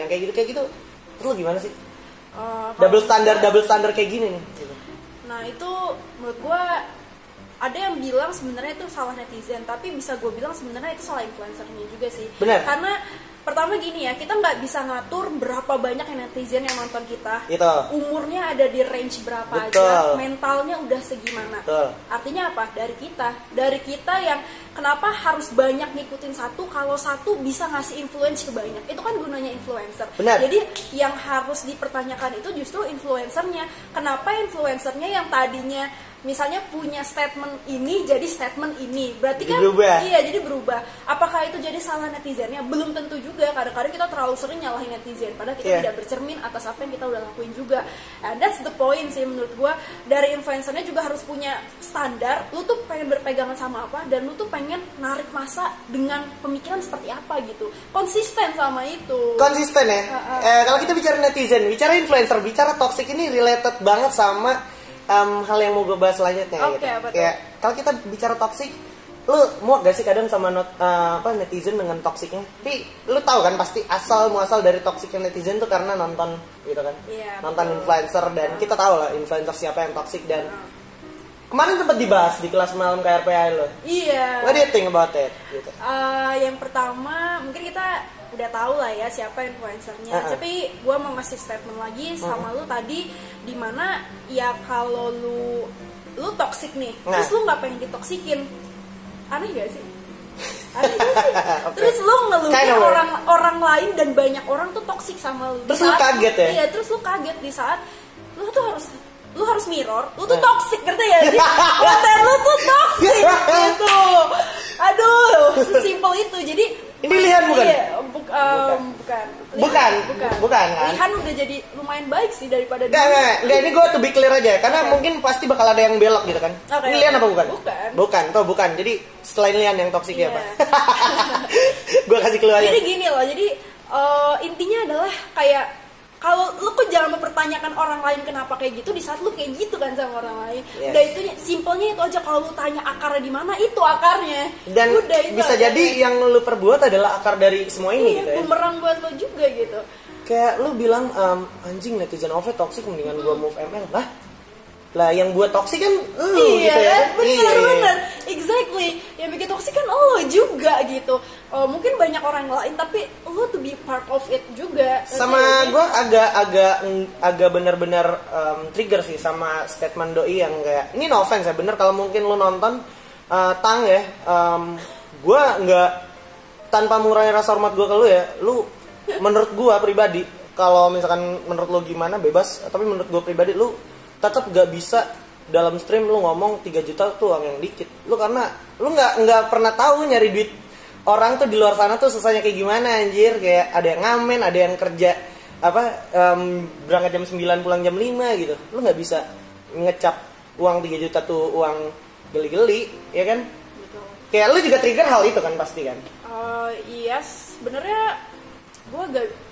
kayak gitu lu gimana sih? Double standar kayak gini nih gitu. Nah itu menurut gue ada yang bilang sebenarnya itu salah netizen, tapi bisa gue bilang sebenarnya itu salah influencernya juga sih. Bener. Karena pertama gini ya, kita nggak bisa ngatur berapa banyak netizen yang nonton kita. Itu. Umurnya ada di range berapa Betul. aja, mentalnya udah segimana. Betul. Artinya apa? Dari kita yang kenapa harus banyak ngikutin satu, kalau satu bisa ngasih influence ke banyak. Itu kan gunanya influencer. Benar. Jadi yang harus dipertanyakan itu justru influencernya. Kenapa influencernya yang tadinya misalnya punya statement ini jadi statement ini, berarti kan berubah. Iya, jadi berubah. Apakah itu jadi salah netizennya? Belum tentu juga. Kadang-kadang kita terlalu sering nyalahin netizen padahal kita tidak bercermin atas apa yang kita udah lakuin juga. And that's the point sih menurut gua. Dari influencernya juga harus punya standar. Lu tuh pengen berpegangan sama apa dan lu tuh pengen narik masa dengan pemikiran seperti apa gitu. Konsisten sama itu. Konsisten ya. Kalau kita bicara netizen, bicara influencer, bicara toxic ini related banget sama hal yang mau gue bahas selanjutnya. Oke, gitu. betul. Kayak kalau kita bicara toxic, lu muak gak sih kadang sama netizen dengan toksiknya? Tapi lu tahu kan pasti muasal dari toksiknya netizen tuh karena nonton gitu kan. Iya, nonton betul. influencer dan kita tahu lah influencer siapa yang toksik dan kemarin sempat dibahas di kelas malam KRPI lo. Iya. What do you think about it? Gitu. Yang pertama mungkin kita udah tahu lah ya siapa influencernya. Tapi gue mau ngasih statement lagi sama lu tadi, dimana ya kalau lu toxic nih, terus lu nggak pengen ditoksikin, aneh gak sih? Aneh gak sih? Okay. Terus lu ngeluhin orang lain dan banyak orang tuh toxic sama lu. Terus lu kaget ya? Iya, terus lu kaget di saat lu harus mirror, lu tuh toxic, ngerti ya sih? Konten lu tuh toxic gitu. Aduh, sesimpel itu. Jadi ini Lihan bukan? Iya, bukan kan? Lihan udah jadi lumayan baik sih daripada Enggak, ini gue to be clear aja karena mungkin pasti bakal ada yang belok gitu kan. Ini Lihan apa bukan? Bukan. Jadi selain Lihan yang toksik ya, Pak. Gue kasih clue aja. Jadi gini loh, intinya adalah kayak kalau lu kok jangan mempertanyakan orang lain kenapa kayak gitu di saat lu kayak gitu kan sama orang lain. Yes. Udah itu simpelnya itu aja, kalau lu tanya akarnya di mana, itu akarnya. Dan udah, itu bisa akarnya. jadi yang lu perbuat adalah akar dari semua ini gitu ya. Bumerang buat lu juga gitu. Kayak lu bilang anjing netizen OV toxic mendingan gua move ML. Lah yang buat toxic kan lu gitu ya. Bener. Exactly. Yang bikin toxic kan lo juga gitu. Mungkin banyak orang lain tapi lo to be part of it juga. Sama gue agak benar-benar trigger sih sama statement doi yang kayak ini no offense ya, bener kalau mungkin lo nonton Tang ya, gue nggak tanpa mengurangi rasa hormat gue ke lo ya, lu menurut gue pribadi kalau misalkan menurut lo gimana bebas, tapi menurut gue pribadi lu tetap gak bisa dalam stream lu ngomong 3 juta tuh uang yang dikit. Lu karena lu nggak pernah tahu nyari duit orang tuh di luar sana tuh susahnya kayak gimana anjir. Kayak ada yang ngamen, ada yang kerja berangkat jam 9 pulang jam 5 gitu. Lu nggak bisa ngecap uang 3 juta tuh uang geli-geli, ya kan? Betul. Kayak lu juga trigger hal itu kan pasti kan? Iya, sebenarnya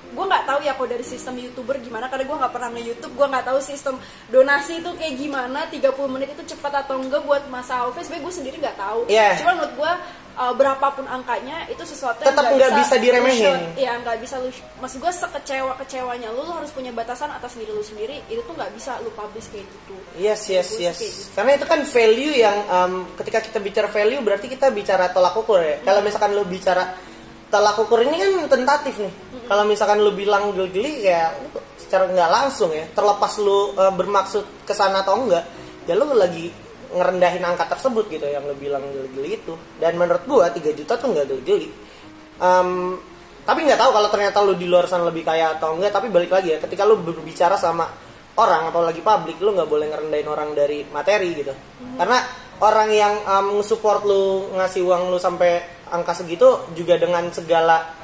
gue nggak tahu ya kok dari sistem YouTuber gimana, karena gue nggak pernah nge-YouTube, gue nggak tahu sistem donasi itu kayak gimana, 30 menit itu cepat atau enggak buat masa AOV, sebenarnya gue sendiri nggak tahu. Cuma menurut gue berapapun angkanya itu sesuatu yang tetap nggak bisa diremehin. Iya, nggak bisa lu, maksud gue sekecewa-kecewanya lu harus punya batasan atas diri lu sendiri, itu tuh nggak bisa lu publish kayak gitu. Yes. Gitu. Karena itu kan value yang ketika kita bicara value berarti kita bicara tolak ukur ya. Kalau misalkan lu bicara tolak ukur ini kan tentatif nih. Kalau misalkan lu bilang geli-geli ya secara nggak langsung ya, terlepas lu bermaksud kesana atau enggak, ya lu lagi ngerendahin angka tersebut gitu yang lu bilang geli-geli itu. Dan menurut gua 3 juta tuh nggak geli-geli. Tapi nggak tahu kalau ternyata lu di luar sana lebih kaya atau enggak. Tapi balik lagi ya, ketika lu berbicara sama orang atau lagi publik, lu nggak boleh ngerendahin orang dari materi gitu. Karena orang yang support lu, ngasih uang lu sampai angka segitu juga dengan segala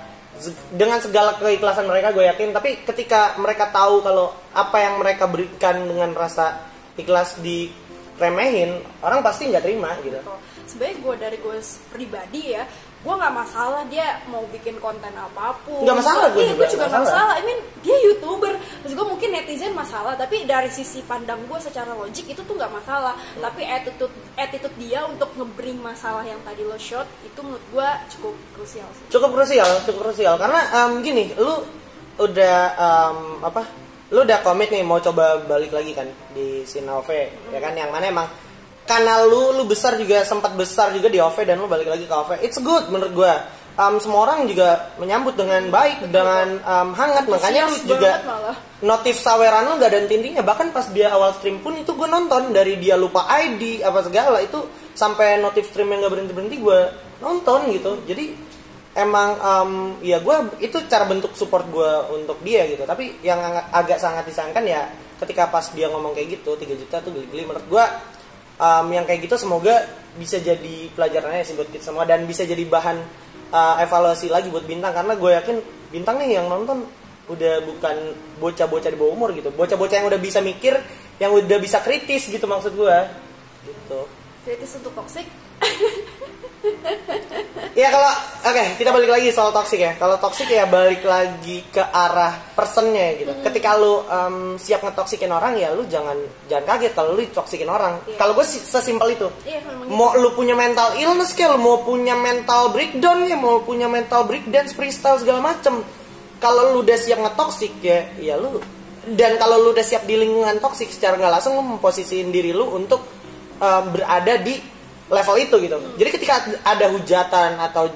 keikhlasan mereka, gue yakin. Tapi ketika mereka tahu kalau apa yang mereka berikan dengan rasa ikhlas diremehin, orang pasti nggak terima gitu. Sebenarnya dari gue pribadi ya, gue nggak masalah dia mau bikin konten apapun. Nggak masalah, gue juga nggak masalah. I mean dia YouTuber, terus gue mungkin netizen masalah, tapi dari sisi pandang gue secara logik itu tuh nggak masalah. Tapi attitude dia untuk nge-bring masalah yang tadi lo shot itu menurut gue cukup krusial sih. Cukup krusial karena gini, lu udah lu udah komit nih mau coba balik lagi kan di scene OV ya kan, yang mana emang karena lu besar juga, sempat besar juga di OV dan lu balik lagi ke OV, it's good menurut gue. Semua orang juga menyambut dengan baik, dengan hangat, makanya lu juga notif saweran lu gak ada intinya. Bahkan pas dia awal stream pun itu gue nonton, dari dia lupa ID apa segala itu sampai notif stream yang gak berhenti gue nonton gitu. Jadi emang ya gue itu cara bentuk support gue untuk dia gitu. Tapi yang agak sangat disayangkan ya ketika pas dia ngomong kayak gitu 3 juta tuh geli-geli menurut gue. Yang kayak gitu semoga bisa jadi pelajarannya sih buat kita semua, dan bisa jadi bahan evaluasi lagi buat Bintang, karena gue yakin Bintang nih yang nonton udah bukan bocah-bocah di bawah umur gitu, bocah-bocah yang udah bisa mikir, yang udah bisa kritis gitu maksud gue gitu. Kritis untuk toxic. Ya kalau oke, kita balik lagi soal toxic ya. Kalau toxic ya balik lagi ke arah personnya gitu. Ketika lu siap ngetoksikin orang ya lu jangan kaget kalau lu toksikin orang. Kalau gue sesimpel itu. Mau lu punya mental illness kayak, lu mau punya mental breakdown ya, mau punya mental breakdance, freestyle segala macem. Kalau lu udah siap ngetoksik ya lu. Dan kalau lu udah siap di lingkungan toksik, secara nggak langsung lu memposisiin diri lu untuk berada di level itu gitu. Jadi ketika ada hujatan atau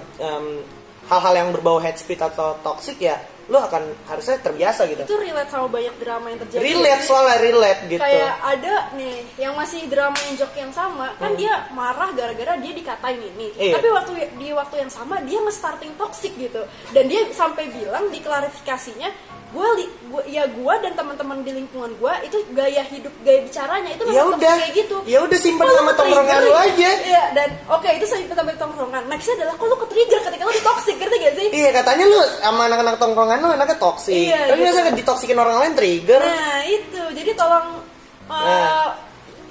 hal-hal yang berbau hate speech atau toxic ya lu akan harusnya terbiasa gitu. Itu relate sama banyak drama yang terjadi. Relate gitu. Kayak ada nih yang masih drama yang joke yang sama, kan dia marah gara-gara dia dikatain ini. Iya. Tapi di waktu yang sama dia nge-starting toxic gitu. Dan dia sampai bilang di klarifikasinya, gue dan teman-teman di lingkungan gue itu gaya hidup, gaya bicaranya itu memang toxic kayak gitu. Ya udah simpen sama tongkrongan lu aja. Iya, dan oke, itu simpen sama tongkrongan. Nextnya adalah kok lu ke-trigger ketika lu di-toxic, ngerti gak sih? Iya, katanya lu sama anak-anak tongkrongan lu anaknya toxic. Iya, tapi biasanya ditoksikin orang lain trigger. Nah, itu. Jadi tolong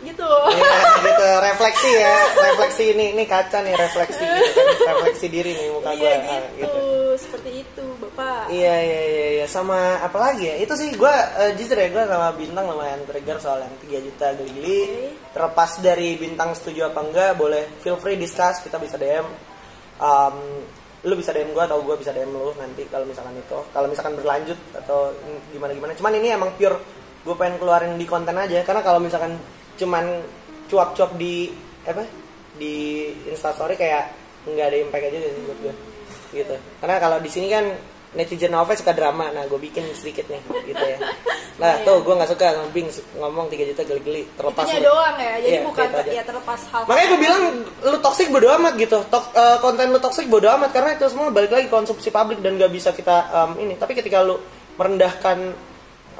gitu. Iya, gitu. Refleksi ini kaca nih, refleksi gitu kan. Refleksi diri nih muka gue. Iya gitu. Seperti itu, Bapak. Iya. Sama apa lagi ya? Itu sih gue jujur ya, gue sama Bintang lumayan trigger soal yang 3 juta geli-geli. Terlepas dari Bintang setuju apa enggak, boleh feel free discuss, kita bisa DM. Lu bisa DM gue atau gue bisa DM lu nanti kalau misalkan berlanjut atau gimana. Cuman ini emang pure gue pengen keluarin di konten aja, karena kalau misalkan cuman cuap-cuap di Instastory kayak nggak ada impact aja sih buat gue gitu. Karena kalau di sini kan netizen OV suka drama, nah gue bikin sedikit nih gitu ya. Nah tuh gue nggak suka ngomong 3 juta geli-geli, terlepas itunya doang ya, jadi bukan ya terlepas hal. Makanya gue bilang lu toxic bodo amat gitu, konten lu toxic bodo amat, karena itu semua balik lagi konsumsi publik dan nggak bisa kita ini. Tapi ketika lu merendahkan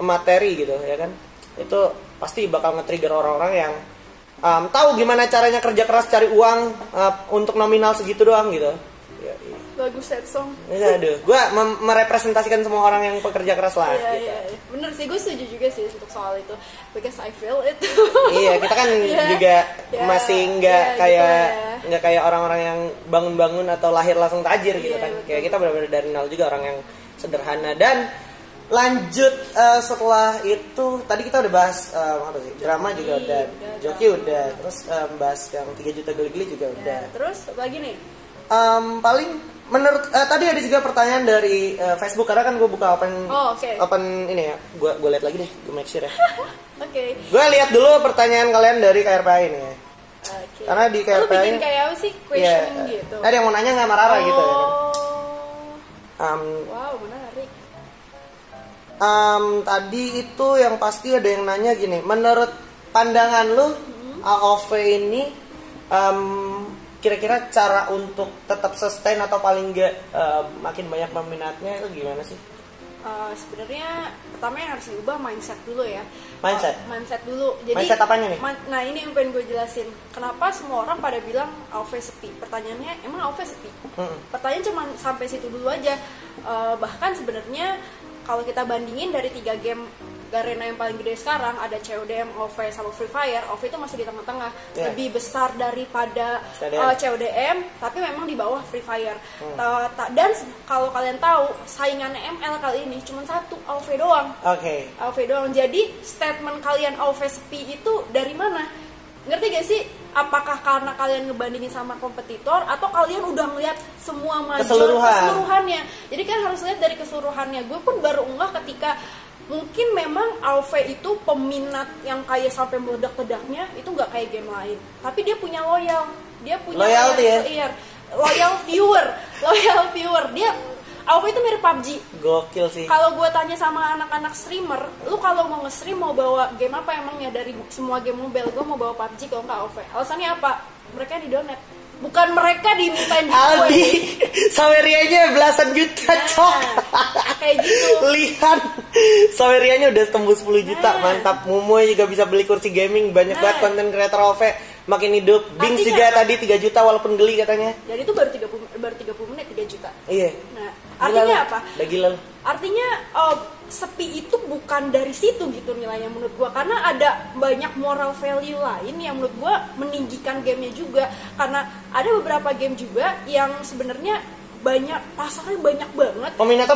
materi gitu ya kan, itu pasti bakal nge-trigger orang-orang yang tahu gimana caranya kerja keras cari uang untuk nominal segitu doang gitu. Lagu sad song. Ya, aduh, gue merepresentasikan semua orang yang pekerja keras lah. Iya, gitu. iya. Bener sih, gue setuju juga sih untuk soal itu. Because I feel it. Iya, kita kan juga masih nggak kayak orang-orang yang bangun-bangun atau lahir langsung tajir gitu kan. Kayak kita benar-benar dari nol juga, orang yang sederhana. Dan lanjut setelah itu tadi kita udah bahas apa sih, drama juga udah, joki udah, terus bahas yang 3 juta geli-geli juga udah. Terus lagi nih paling menurut tadi ada juga pertanyaan dari Facebook, karena kan gue buka open ini ya, gue lihat lagi deh, gue make sure ya. Oke. Gue lihat dulu pertanyaan kalian dari KRPA ini ya. Karena di KRPA lu bikin kayak apa sih, questioning gitu. Ada yang mau nanya nggak Marara gitu ya kan. Wow, menarik. Tadi itu yang pasti ada yang nanya gini, menurut pandangan lu AOV ini kira-kira cara untuk tetap sustain atau paling enggak makin banyak peminatnya itu gimana sih? Sebenarnya pertama yang harus diubah mindset dulu ya. Mindset dulu. Jadi mindset apanya nih? Nah ini yang pengen gue jelasin. Kenapa semua orang pada bilang AOV sepi? Pertanyaannya emang AOV sepi? Pertanyaan cuma sampai situ dulu aja. Bahkan sebenarnya kalau kita bandingin dari 3 game Garena yang paling gede sekarang, ada CODM, OV sama Free Fire. OV itu masih di tengah-tengah, lebih besar daripada CODM, tapi memang di bawah Free Fire. Dan kalau kalian tahu, saingannya ML kali ini cuma satu, OV doang. Oke. OV doang. Jadi statement kalian OV sepi itu dari mana? Ngerti gak sih? Apakah karena kalian ngebandingin sama kompetitor atau kalian udah ngeliat semua keseluruhannya? Jadi kan harus lihat dari keseluruhannya. Gue pun baru unggah ketika mungkin memang AoV itu peminat yang kayak sampai meledak-ledaknya itu nggak kayak game lain. Tapi dia punya dia punya loyal viewer. Dia AoV itu mirip PUBG. Gokil sih. Kalau gue tanya sama anak-anak streamer, lu kalau mau nge-stream mau bawa game apa emangnya dari semua game mobile? Gue mau bawa PUBG kalau nggak AoV. Alasannya apa? Mereka di donate. Bukan mereka dimintain giveaway. Aldi, Sawerianya belasan juta, cok. Kayak gitu. Lihat, Sawerianya udah tembus 10 juta, mantap. Mumoy juga bisa beli kursi gaming, banyak banget konten kreator AoV makin hidup. Bings juga tadi 3 juta walaupun geli katanya. Jadi itu baru 30 menit 3 juta. Iya. Nah, artinya apa? Udah gila lu. Artinya sepi itu bukan dari situ gitu nilainya menurut gua, karena ada banyak moral value lain yang menurut gua meninggikan gamenya juga, karena ada beberapa game juga yang sebenarnya banyak pasarnya banyak banget, peminatnya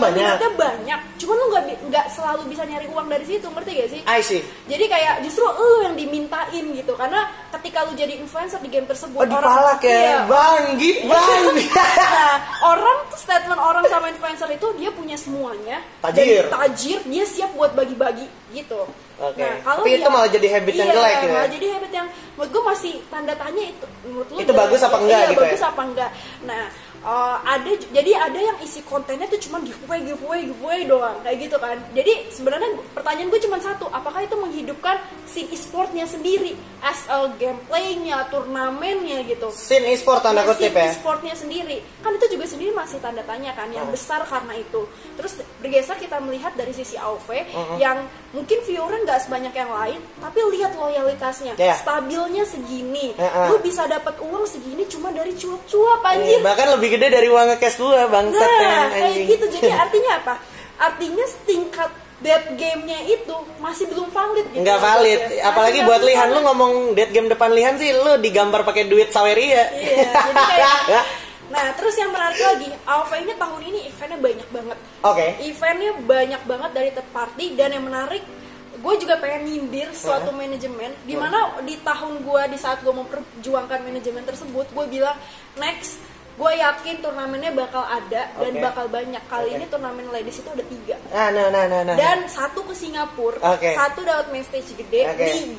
banyak, cuman lu nggak selalu bisa nyari uang dari situ, ngerti gak sih? I see. Jadi kayak justru lu yang dimintain gitu, karena ketika lu jadi influencer di game tersebut, dipalak ya, bang. Nah, orang tuh statement orang sama influencer itu dia punya semuanya, tajir, dia siap buat bagi-bagi gitu. Okay. Nah, kalau tapi itu malah jadi habit yang jelek gitu. Malah jadi habit yang menurut gue masih tanda tanya itu. Menurut lu itu bagus apa enggak gitu? Bagus apa enggak? Nah, ada yang isi kontennya tuh cuma giveaway doang kayak gitu kan. Jadi sebenarnya pertanyaan gue cuma satu, apakah itu menghidupkan scene e-sportnya sendiri as a gameplaynya, turnamennya gitu. Scene e-sport tanda kutip ya. E-sportnya sendiri kan itu juga sendiri masih tanda tanya kan, yang besar karena itu. Terus bergeser kita melihat dari sisi AoV yang mungkin viewernya nggak sebanyak yang lain, tapi lihat loyalitasnya, stabilnya segini, lu bisa dapat uang segini cuma dari cuap-cuap anjir. Bahkan lebih gede dari uang cash gua bangsat. Nah, kayak gitu. Jadi artinya apa? Artinya tingkat dead game-nya itu masih belum valid gitu. Nggak valid, apalagi buat Lihan. Lu ngomong dead game depan Lihan sih lu digambar pakai duit Saweria. Iya, jadi kayak nah, terus yang menarik lagi, AoV ini tahun ini eventnya banyak banget. Eventnya banyak banget dari third party, dan yang menarik, gue juga pengen nyindir suatu manajemen, dimana di tahun gue, di saat gue memperjuangkan manajemen tersebut, gue bilang next, gue yakin turnamennya bakal ada dan bakal banyak. Kali ini turnamen ladies itu ada 3. Nah. Dan 1 ke Singapura, 1 dapat main stage gede,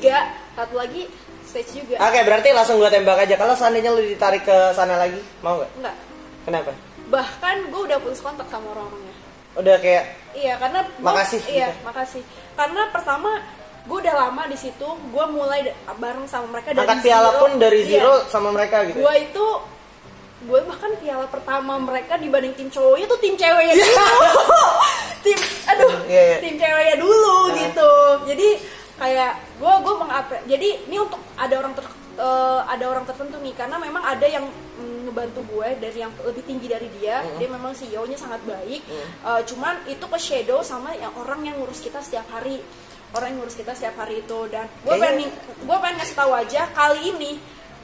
3, 1 lagi stage juga. Berarti langsung gue tembak aja. Kalau seandainya lu ditarik ke sana lagi, mau nggak? Enggak. Kenapa? Bahkan gue udah putus kontak sama orang-orangnya. Udah kayak karena makasih. Makasih. Karena pertama gue udah lama di situ, gue mulai bareng sama mereka dari angkat piala pun dari zero sama mereka gitu. Gue bahkan piala pertama mereka dibanding tim cowoknya tuh tim ceweknya dulu. Tim ceweknya dulu gitu. Jadi kayak gue mengapresiasi. Jadi ini untuk ada orang tertentu nih, karena memang ada yang ngebantu gue dari yang lebih tinggi dari dia. Dia memang CEO-nya sangat baik. Cuman itu ke shadow sama yang orang yang ngurus kita setiap hari. Itu, dan gue pengen ngasih tahu aja kali ini,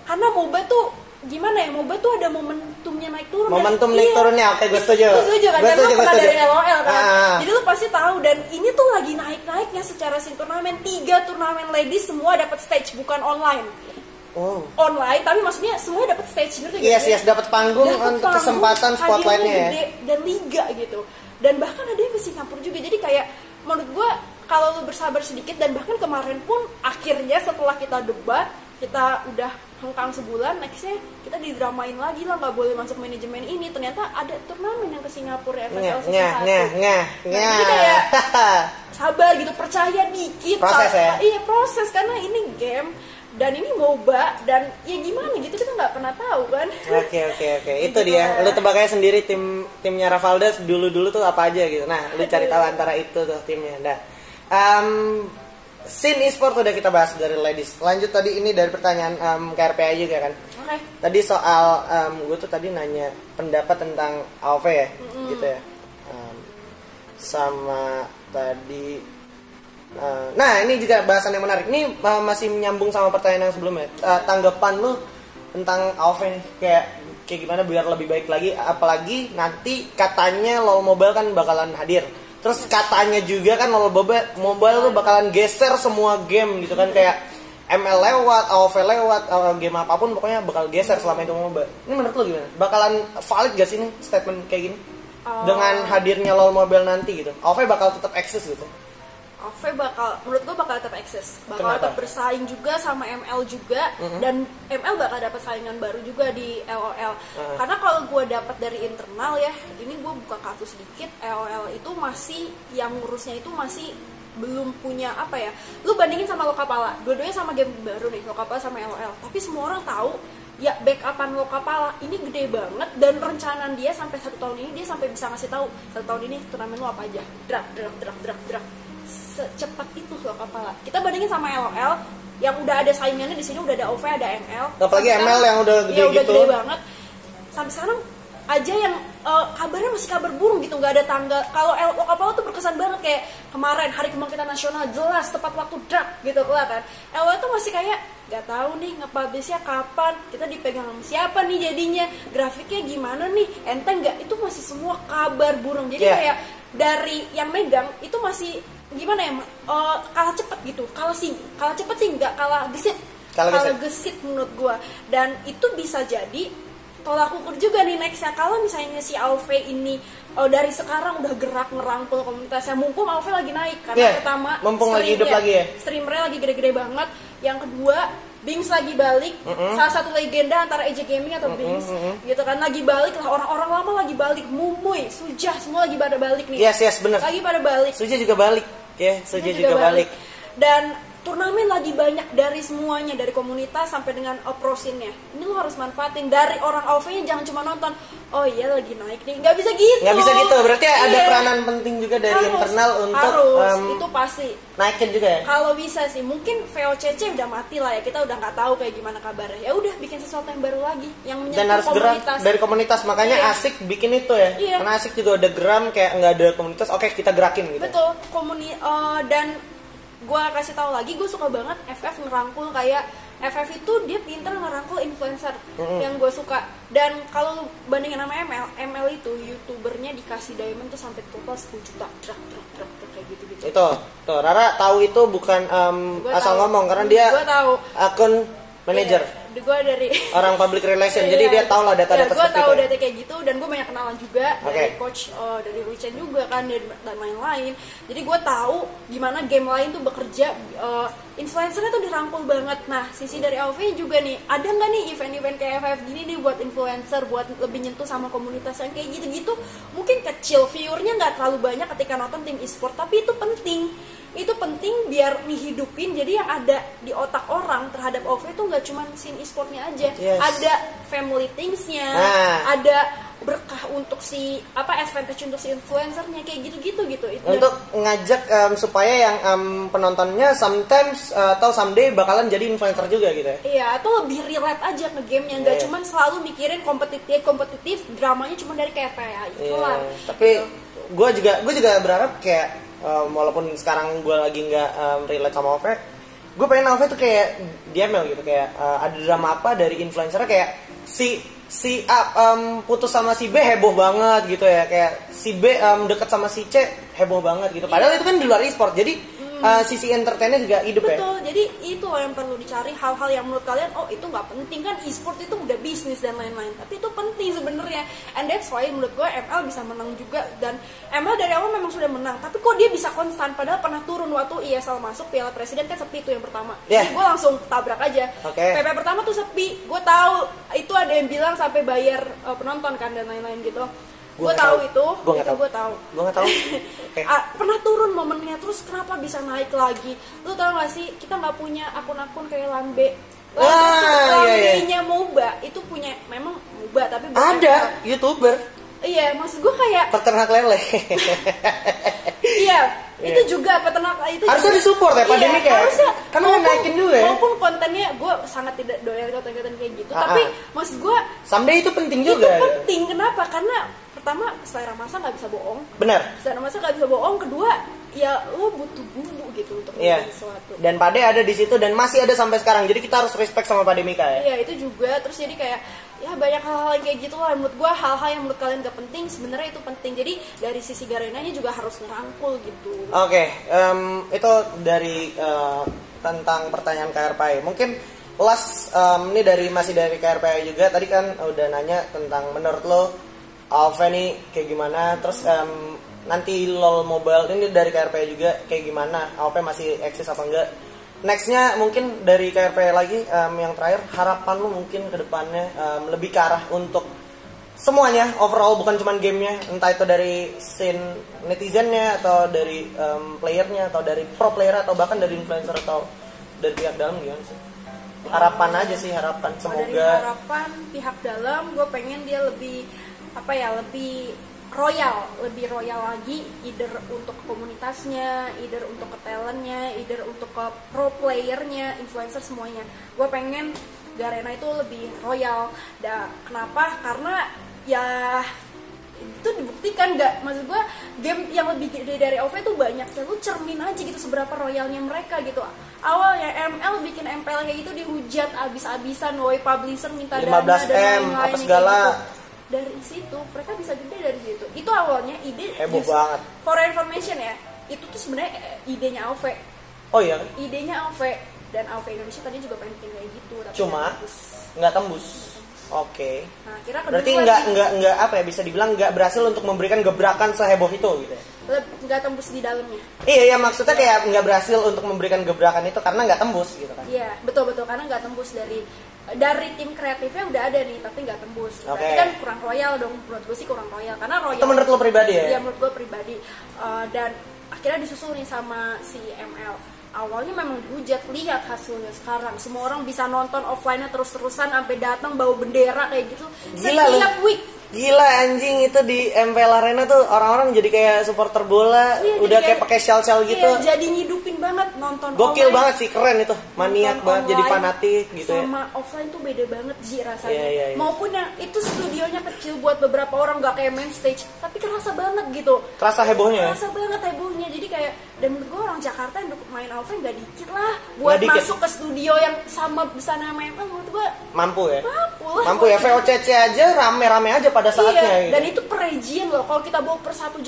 karena MOBA tuh gimana ya, MOBA tuh ada momentumnya naik turun. Naik turunnya, gue setuju. Kan, karena lu pernah dari LOL kan. Jadi lu pasti tahu, dan ini tuh lagi naik-naiknya secara turnamen. 3 turnamen ladies semua dapat stage, bukan online. Online, tapi maksudnya semuanya dapat stage gitu. Yes, dapat panggung untuk kesempatan spotlightnya ya. Gede, dan liga gitu. Dan bahkan ada yang ke Singapura juga. Jadi kayak menurut gue kalau lu bersabar sedikit, dan bahkan kemarin pun akhirnya setelah kita debat, kita udah hengkang sebulan, nextnya kita didramain lagi lah, nggak boleh masuk manajemen ini. Ternyata ada turnamen yang ke Singapura, FSL season 1. Jadi kayak sabar gitu, percaya dikit. Proses ya? Iya, proses, karena ini game dan ini MOBA, dan ya gimana gitu, kita nggak pernah tahu kan. Oke. Itu dia. Lu tebak aja sendiri timnya Ravaldas dulu tuh apa aja gitu. Nah, lu cari tahu antara itu tuh timnya. Nah, scene e-sport udah kita bahas dari ladies. Lanjut tadi ini dari pertanyaan KRPA juga kan. Tadi soal gue tuh tadi nanya pendapat tentang AoV ya, gitu ya. Sama tadi nah ini juga bahasan yang menarik. Ini masih menyambung sama pertanyaan yang sebelumnya. Tanggapan lu tentang AoV nih, kayak gimana biar lebih baik lagi, apalagi nanti katanya LoL Mobile kan bakalan hadir. Terus katanya juga kan LoL Mobile tuh bakalan geser semua game gitu kan, kayak ML lewat, AoV lewat, game apapun pokoknya bakal geser selama itu MOBA. Ini menurut lo gimana? Bakalan valid gak sih ini statement kayak gini? Dengan hadirnya LoL Mobile nanti gitu. AoV bakal tetap eksis gitu. AoV menurut gue bakal tetap eksis, bakal Kenapa? tetap bersaing juga sama ML juga, dan ML bakal dapat saingan baru juga di LOL. Karena kalau gue dapat dari internal ya, ini gue buka kartu sedikit, LOL itu masih yang ngurusnya itu masih belum punya apa ya. Lu bandingin sama Lokapala, dua-duanya sama game baru nih, Lokapala sama LOL. Tapi semua orang tahu ya backupan Lokapala ini gede banget, dan rencana dia sampai 1 tahun ini dia sampai bisa ngasih tahu 1 tahun ini turnamen lu apa aja, drag secepat itu Lokapala. Kita bandingin sama LOL yang udah ada saingannya di sini, udah ada OV, ada ML. Apalagi ML yang udah gede ya, gitu. udah gede banget. Sampai sekarang aja yang kabarnya masih kabar burung gitu, nggak ada tanggal. Kalau Lokapala tuh berkesan banget, kayak kemarin Hari Kebangkitan Nasional jelas tepat waktu drag gitu kelar kan. LOL tuh masih kayak nggak tahu nih nge-publishnya kapan, kita dipegang sama siapa nih jadinya, grafiknya gimana nih, enteng nggak, itu masih semua kabar burung. Jadi kayak dari yang megang itu masih gimana ya, kalah cepet gitu, kalah cepet sih, nggak kalah gesit, kalah gesit menurut gua. Dan itu bisa jadi tolak ukur juga nih nextnya. Kalau misalnya si AoV ini dari sekarang udah gerak ngerangkul komunitasnya, mumpung AoV lagi naik karena pertama mumpung lagi hidup lagi ya, streamernya lagi gede-gede banget. Yang kedua, Bings lagi balik, salah satu legenda antara EJ Gaming atau Bings, gitu kan, lagi balik lah, orang-orang lama lagi balik, Mumuy, Sujah, semua lagi pada balik nih. Yes, bener. Lagi pada balik. Sujah juga balik, Sujah juga balik. Dan turnamen lagi banyak dari semuanya, dari komunitas sampai dengan prosinnya. Ini lo harus manfaatin. Dari orang AoV-nya jangan cuma nonton, oh iya lagi naik nih, nggak bisa gitu. Nggak bisa gitu, berarti ada peranan penting juga dari internal untuk itu pasti naikin juga ya. Kalau bisa sih, mungkin VOCC udah mati lah ya, kita udah nggak tahu kayak gimana kabarnya. Ya udah bikin sesuatu yang baru lagi, yang menyentuh dan harus komunitas. Geram dari komunitas, makanya asik bikin itu ya. Karena asik juga udah geram, kayak nggak ada komunitas, oke kita gerakin gitu. Betul, dan gue kasih tahu lagi, gue suka banget FF ngerangkul. Kayak FF itu dia pintar ngerangkul influencer yang gue suka. Dan kalau lu bandingin sama ML itu youtubernya dikasih diamond tuh sampai total 10 juta, drag kayak gitu. Itu tuh Rara tahu itu bukan asal ngomong, karena dia akun manager. Gue dari orang public relation, jadi dia tahu lah data-data gue tahu data kayak gitu, dan gue banyak kenalan juga dari coach, dari Ruchen juga kan, dan lain-lain. Jadi gue tahu gimana game lain tuh bekerja, influencernya tuh dirangkul banget. Nah, sisi dari AoV juga nih, ada nggak nih event-event kayak FF gini nih buat influencer, buat lebih nyentuh sama komunitas yang kayak gitu-gitu. Mungkin kecil, viewernya nggak terlalu banyak ketika nonton tim e-sport, tapi itu penting. Itu penting biar ngehidupin. Jadi yang ada di otak orang terhadap AoV itu nggak cuma scene e-sportnya aja, ada family thingsnya, ada berkah untuk si advantage untuk si influencernya, kayak gitu. Untuk ngajak supaya yang penontonnya sometimes atau someday bakalan jadi influencer juga gitu ya. Iya, atau lebih relate aja ke gamenya, nggak cuma selalu mikirin kompetitif, dramanya cuma dari KTA itulah. Tapi gue juga berharap kayak walaupun sekarang gue lagi nggak relate sama AoV, gue pengen AoV tuh kayak DML gitu, kayak ada drama apa dari influencernya, kayak si A putus sama si B heboh banget gitu ya, kayak si B deket sama si C heboh banget gitu, padahal itu kan di luar e-sport. Jadi sisi entertainnya juga hidup. Betul, jadi itu loh yang perlu dicari, hal-hal yang menurut kalian itu nggak penting kan, e-sport itu udah bisnis dan lain-lain, tapi itu penting sebenarnya. And that's why menurut gue ML bisa menang juga, dan ML dari awal memang sudah menang, tapi kok dia bisa konstan padahal pernah turun waktu ESL masuk Piala Presiden kan sepi tuh yang pertama. Jadi gue langsung tabrak aja. PP pertama tuh sepi, gue tahu itu ada yang bilang sampai bayar penonton kan dan lain-lain gitu. Gue tahu itu, gue nggak tahu. Pernah turun momennya, terus kenapa bisa naik lagi? Lu tau gak sih, kita nggak punya akun-akun kayak Lambe. Lambenya MOBA itu punya, memang MOBA tapi bukan ada YouTuber. Iya, maksud gue kayak peternak lele. Iya. Itu juga peternak itu harusnya disupport ya pandemi kayak. Harusnya, karena naikin juga ya. Walaupun kontennya gue sangat tidak doyan konten-konten kayak gitu, tapi maksud gue someday itu penting juga. Itu penting, kenapa? Karena pertama selera masa nggak bisa bohong. Benar. Selera masa nggak bisa bohong. Kedua ya lo butuh bumbu gitu untuk Iya. sesuatu. Dan Pade ada di situ dan masih ada sampai sekarang. Jadi kita harus respect sama Pade Mika ya. Iya itu juga. Terus jadi kayak ya banyak hal-hal yang kayak gitu lah. Menurut gue hal-hal yang menurut kalian gak penting sebenarnya itu penting. Jadi dari sisi Garenanya juga harus ngerangkul gitu. Oke, itu dari tentang pertanyaan KRPI. Mungkin last ini masih dari KRPI juga. Tadi kan udah nanya tentang menurut lo Alve nih kayak gimana. Terus nanti LoL Mobile ini dari KRPI juga kayak gimana? Alve masih eksis apa enggak? Nextnya mungkin dari KRPI lagi yang terakhir, harapan lu mungkin ke depannya lebih ke arah untuk semuanya overall, bukan cuma gamenya, entah itu dari scene netizennya atau dari playernya atau dari pro player atau bahkan dari influencer atau dari pihak dalam gimana sih? Harapan aja sih, harapan semoga. Dari harapan pihak dalam, gue pengen dia lebih lebih royal lagi, either untuk komunitasnya, either untuk ke talentnya, either untuk ke pro playernya, influencer semuanya. Gue pengen Garena itu lebih royal. Kenapa? Karena ya itu dibuktikan nggak, maksud gue game yang lebih gede dari OV itu banyak ya, lu cermin aja gitu seberapa royalnya mereka gitu. Awalnya ML bikin MPL kayak gitu dihujat abis-abisan, woi publisher minta dana 15M apa segala gitu. Dari situ mereka bisa gede dari situ. Itu awalnya ide heboh banget. For information ya, itu tuh sebenarnya idenya AOV. Oh iya. Idenya AOV dan AOV Indonesia tadi juga pengen bikin kayak gitu. Tapi cuma nggak tembus. Oke. Nah, kira berarti nggak apa ya, bisa dibilang nggak berhasil untuk memberikan gebrakan seheboh itu gitu ya? Nggak tembus di dalamnya. Iya maksudnya kayak nggak berhasil untuk memberikan gebrakan itu karena nggak tembus gitu kan? Iya betul karena nggak tembus dari tim kreatifnya udah ada nih tapi nggak tembus. Berarti kan kurang royal dong, menurut gue sih kurang royal karena royal. Itu menurut lo pribadi ya? Iya menurut gue pribadi. Dan akhirnya disusul nih sama si ML. Awalnya memang dihujat, lihat hasilnya sekarang. Semua orang bisa nonton offline-nya terus-terusan sampai datang bawa bendera kayak gitu. Gila setiap week. Gila anjing, itu di MPL Arena tuh orang-orang jadi kayak supporter bola, udah kayak pakai shell-shell gitu. Iya, jadi ngidupin banget nonton gokil online. Banget sih, keren itu. Maniak banget, jadi fanatik gitu ya. Sama offline tuh beda banget sih rasanya. Iya. Maupun yang itu studionya kecil buat beberapa orang, gak kayak main stage, tapi kerasa banget gitu. Kerasa hebohnya. Kerasa banget hebohnya. Jadi kayak, dan menurut gue orang Jakarta yang main offline gak dikit lah buat masuk ke studio yang sama besar sama ML, menurut gue mampu ya. Mampu ya. VOCC aja rame-rame aja pada saatnya. Iya, gitu. Dan itu per region loh. Kalau kita bawa per satu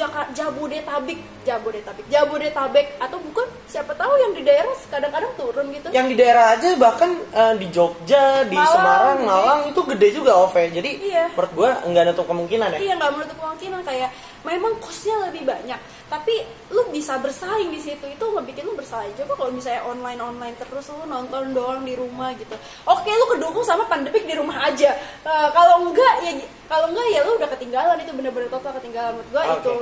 Jabodetabek atau bukan, siapa tahu yang di daerah kadang-kadang turun gitu. Yang di daerah aja bahkan di Jogja, di Malang, Semarang, Malang itu gede juga OV. Jadi menurut gue nggak nutup kemungkinan ya. Iya, nggak menutup kemungkinan, kayak memang costnya lebih banyak, tapi lu bisa bersaing di situ. Itu ngebikin lu bersaing. Coba kalau misalnya online terus lu nonton doang di rumah gitu. Oke, lu kedukung sama pandemik di rumah aja. Kalau enggak ya lu udah ketinggalan, itu bener-bener total ketinggalan menurut gua. Itu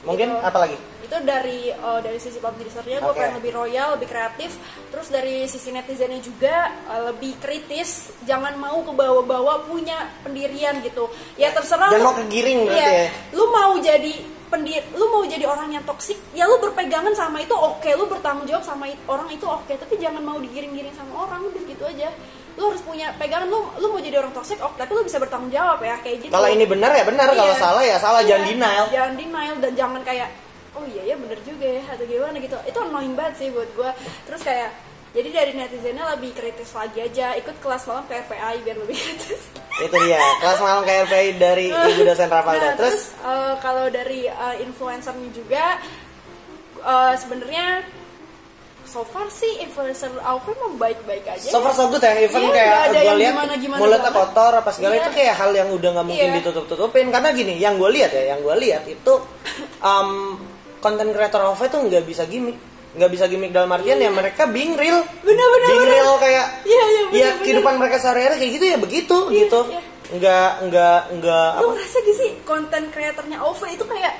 mungkin itu, apa lagi? Itu dari sisi publishernya gue pengen lebih royal, lebih kreatif. Terus dari sisi netizennya juga lebih kritis, jangan mau ke bawah-bawah, punya pendirian gitu. Ya terserah. Dan mau kegiring berarti ya. Lu mau jadi orang yang toksik, ya lu berpegangan sama itu oke, lu bertanggung jawab sama orang itu oke, tapi jangan mau digiring-giring sama orang, udah gitu aja. Lu harus punya pegangan, lu mau jadi orang toksik tapi lu bisa bertanggung jawab ya, kayak gitu. Kalau ini benar ya benar, kalau salah ya salah, jangan denial. Dan jangan kayak oh iya ya benar juga ya atau gimana gitu. Itu annoying banget sih buat gue. Terus kayak jadi dari netizennya lebih kritis lagi aja, ikut kelas malam KRPI biar lebih kritis. Itu dia, kelas malam KRPI dari Ibu dosen Ravalda. Terus kalau dari influencernya juga sebenarnya so far sih influencer Alve mah baik-baik aja. So far so good ya, even kayak gue lihat mulutnya kotor apa segala itu kayak hal yang udah nggak mungkin ditutup-tutupin. Karena gini, yang gue lihat itu konten kreator Alve tuh nggak bisa gimmick dalam artian ya mereka being real. Bener. Real kayak kehidupan mereka sehari-hari kayak gitu ya begitu gitu. Enggak lu ngerasa gak sih konten kreatornya Alve itu kayak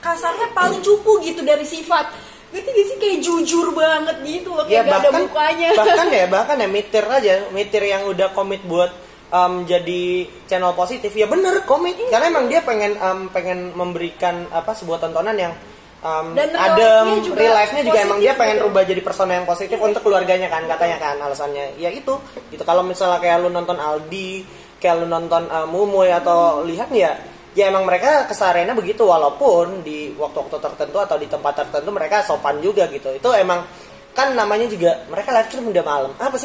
kasarnya paling cupu gitu dari sifat. Ngerti gak sih, kayak jujur banget gitu loh, kayak gak ada mukanya. Bahkan ya mitir yang udah komit buat jadi channel positif ya bener komit. Karena emang dia pengen memberikan sebuah tontonan yang adem, real life-nya juga emang dia pengen rubah jadi persona yang positif untuk keluarganya kan, katanya kan alasannya. Ya itu gitu. Kalau misalnya kayak lu nonton Aldi, kayak lu nonton Mumoy atau lihat ya ya emang mereka kesehariannya begitu, walaupun di waktu-waktu tertentu atau di tempat tertentu mereka sopan juga gitu. Itu emang kan namanya juga mereka live stream udah malam. Apa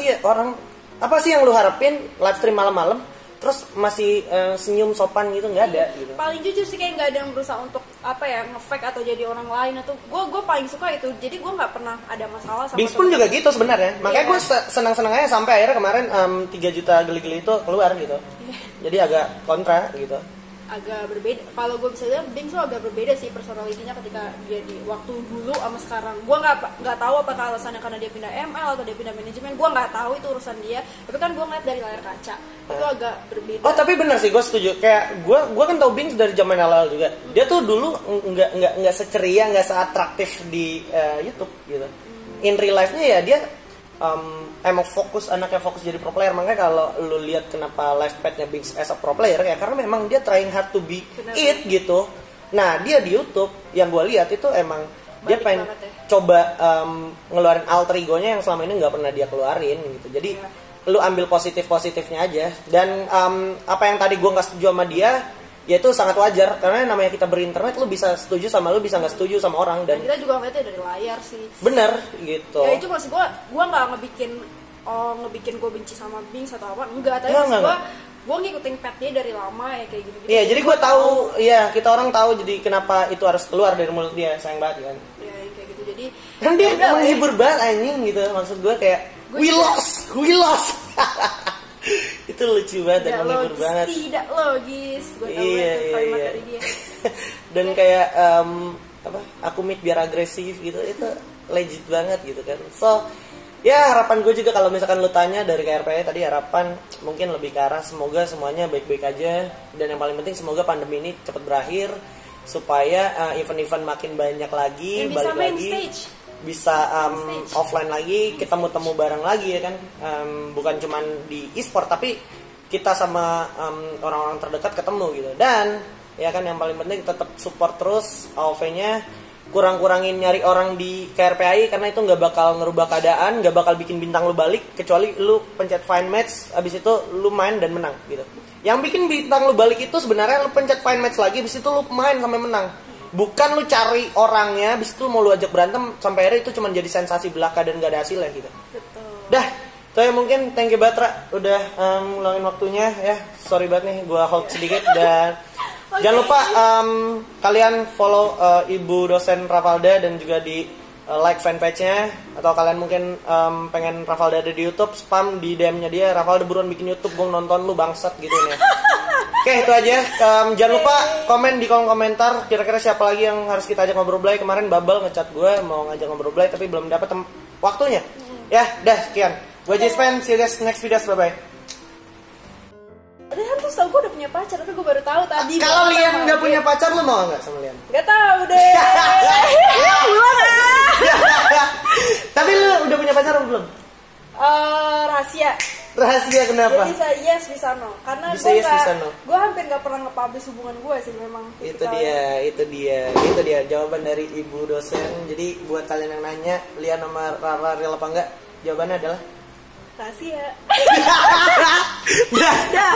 sih yang lu harapin live stream malam-malam terus masih senyum sopan gitu, nggak ada gitu. Paling jujur sih kayak nggak ada yang berusaha untuk nge-fake atau jadi orang lain, atau gue paling suka itu. Jadi gue nggak pernah ada masalah sama Bings pun juga gitu sebenarnya. Makanya gue senang-senang aja sampai akhirnya kemarin 3 juta geli-geli itu keluar gitu. Jadi agak kontra gitu. Agak berbeda. Kalau gue bisa lihat Bings tuh agak berbeda sih personalitinya ketika dia di waktu dulu sama sekarang. Gue nggak tahu apakah alasannya karena dia pindah ML atau dia pindah manajemen. Gue nggak tahu, itu urusan dia. Tapi kan gue ngeliat dari layar kaca itu agak berbeda. Oh tapi benar sih, gue setuju. Kayak gue kan tau Bings dari zaman LL juga. Dia tuh dulu nggak seceria, nggak seatraktif di YouTube gitu. In real life-nya ya dia emang anaknya fokus jadi pro player. Makanya kalau lu lihat kenapa live pad-nya Bings as a pro player ya karena memang dia trying hard to be it gitu. Nah dia di YouTube yang gue lihat itu emang dia pengen coba ngeluarin alter ego-nya yang selama ini nggak pernah dia keluarin gitu. Jadi lu ambil positifnya aja. Dan apa yang tadi gue nggak setuju sama dia, ya itu sangat wajar karena namanya kita berinternet, lu bisa setuju sama lu bisa nggak setuju sama orang. Dan kita juga ngeliatnya dari layar sih. Bener gitu. Ya itu maksud gue nggak ngebikin gue benci sama Bings atau apa, enggak. Tapi gue ngikutin pet dia dari lama ya kayak gitu. Iya, jadi gue tahu, ya kita orang tahu jadi kenapa itu harus keluar dari mulut dia, sayang banget kan. Ya kayak gitu, jadi kan dia menghibur banget anjing gitu, maksud gue kayak we lost. Itu lucu banget dan menghibur banget. Tidak logis, gue tahu kalimat dari dia. Dan kayak aku meet biar agresif gitu, itu legit banget gitu kan. So ya harapan gue juga kalau misalkan lu tanya dari KRPI tadi, harapan mungkin lebih ke arah semoga semuanya baik-baik aja, dan yang paling penting semoga pandemi ini cepat berakhir supaya event-event makin banyak lagi, balik lagi bisa offline lagi, kita temu bareng lagi ya kan, bukan cuman di e-sport tapi kita sama orang-orang terdekat ketemu gitu. Dan ya kan yang paling penting tetap support terus AOV-nya, kurang-kurangin nyari orang di KRPI karena itu nggak bakal ngerubah keadaan, nggak bakal bikin bintang lu balik kecuali lu pencet find match, abis itu lu main dan menang gitu. Yang bikin bintang lu balik itu sebenarnya lu pencet find match lagi, abis itu lu main sampai menang. Bukan lu cari orangnya, abis itu mau lu ajak berantem sampai akhirnya itu cuma jadi sensasi belaka dan nggak ada hasilnya gitu. Betul. Dah, saya mungkin thank you Batra udah ngulangin waktunya ya. Sorry banget nih gua hold sedikit dan jangan lupa kalian follow Ibu Dosen Ravalda dan juga di like fanpage-nya, atau kalian mungkin pengen Ravalda ada di YouTube, spam di DM-nya dia, Ravalda buruan bikin YouTube, gue nonton lu bangsat gitu nih. Oke, itu aja. Jangan lupa komen di kolom komentar kira-kira siapa lagi yang harus kita ajak ngobrol Blay. Kemarin Babel ngechat gue mau ngajak ngobrol Blay tapi belum dapat waktunya. Ya, dah sekian. Gue Jespen, see you guys next video, bye-bye. Rian tuh tau gue udah punya pacar, tapi gue baru tahu tadi. Kalau Lian nggak punya pacar, lu mau nggak sama Lian? Nggak tahu deh. Pulang Tapi lu udah punya pacar atau belum? Rahasia. Rahasia kenapa? Jadi bisa yes bisa no. Karena bisa yes, bisa no. Gue hampir nggak pernah nge-publish hubungan gue sih memang. Itu dia jawaban dari Ibu Dosen. Jadi buat kalian yang nanya Lian sama Rara real apa enggak, jawabannya adalah rahasia. Dah.